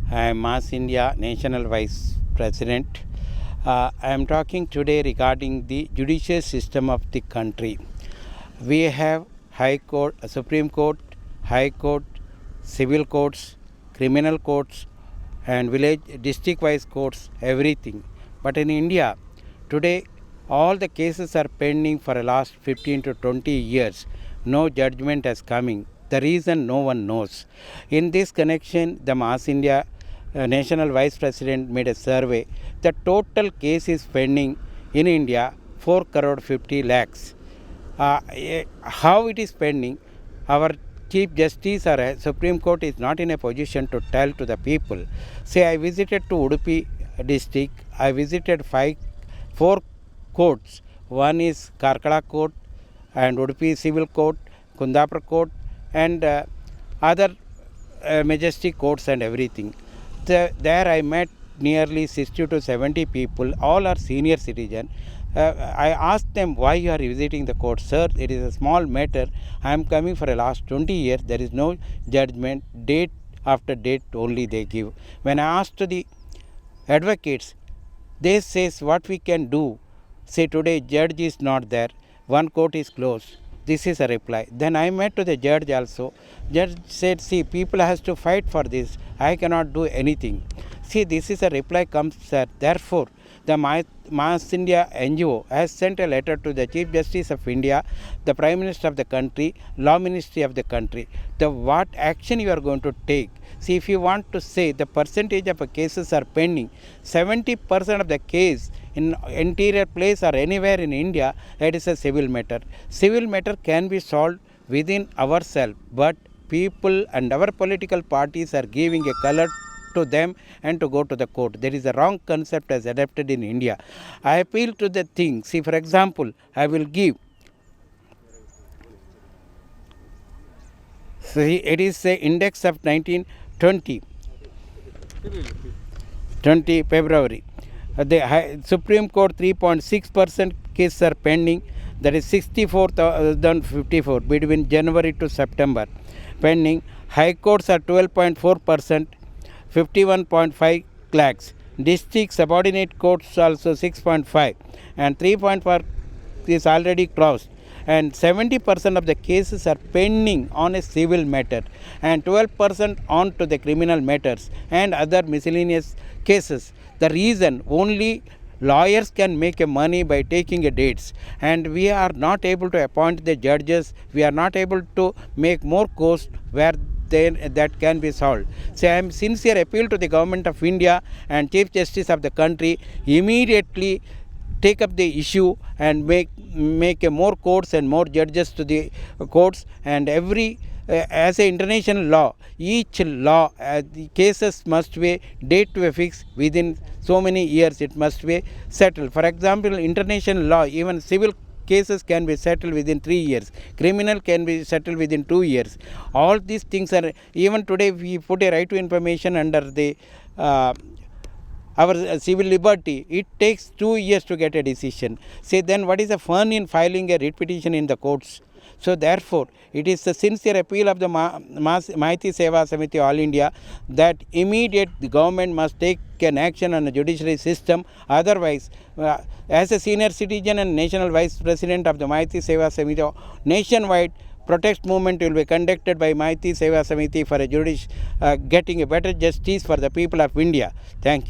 I am Mass India National Vice President. I am talking today regarding the judicial system of the country. We have High Court, Supreme Court, High Court, civil courts, criminal courts, and village district-wise courts, everything. But in India, today all the cases are pending for the last 15 to 20 years. No judgment has coming. The reason no one knows. In this connection, the Mass India National Vice President made a survey. The total case is pending in India 4 crore 50 lakhs. How it is pending? Our Chief Justice or Supreme Court is not in a position to tell to the people. Say I visited to Udupi district. I visited 4 courts. One is Karkala Court and Udupi Civil Court, Kundapur Court, and other majestic courts and everything. There I met nearly 60 to 70 people. All are senior citizens. I asked them, why you are visiting the court? Sir, it is a small matter. I am coming for the last 20 years. There is no judgment. Date after date only they give. When I asked the advocates, they says what we can do. Say today judge is not there. One court is closed. This is a reply. Then I met to the judge also. Judge said, see, people has to fight for this. I cannot do anything. See, this is a reply comes, sir. Therefore, the Mass India NGO has sent a letter to the Chief Justice of India, the Prime Minister of the country, Law Ministry of the country. What action you are going to take? See, if you want to say the percentage of cases are pending, 70% of the case in interior place or anywhere in India, it is a civil matter. Civil matter can be solved within ourselves, but people and our political parties are giving a color to them and to go to the court. There is a wrong concept as adapted in India. I appeal to the thing. See, for example, I will give. See, it is the index of 1920, 20 February. The Supreme Court 3.6% cases are pending. That is 64,054 between January to September pending. High courts are 12.4%, 51.5 lakhs. District subordinate courts also 6.5 and 3.4 is already closed. And 70% of the cases are pending on a civil matter and 12% on to the criminal matters and other miscellaneous cases. The reason only lawyers can make a money by taking a dates, and we are not able to appoint the judges. We are not able to make more courts where that can be solved. So I am sincere appeal to the Government of India and Chief Justice of the country, immediately take up the issue and make a more courts and more judges to the courts. And every as a international law, each law the cases must be date to a fix within so many years. It must be settled. For example, international law, even civil cases can be settled within 3 years. Criminal can be settled within 2 years. All these things are, even today we put a right to information under the our civil liberty. It takes 2 years to get a decision. Say then what is the fun in filing a writ petition in the courts? So therefore, it is the sincere appeal of the Mahiti Seva Samiti All India that immediate the government must take an action on the judiciary system. Otherwise, as a senior citizen and national vice president of the Mahiti Seva Samiti, nationwide protest movement will be conducted by Mahiti Seva Samiti for a getting a better justice for the people of India. Thank you.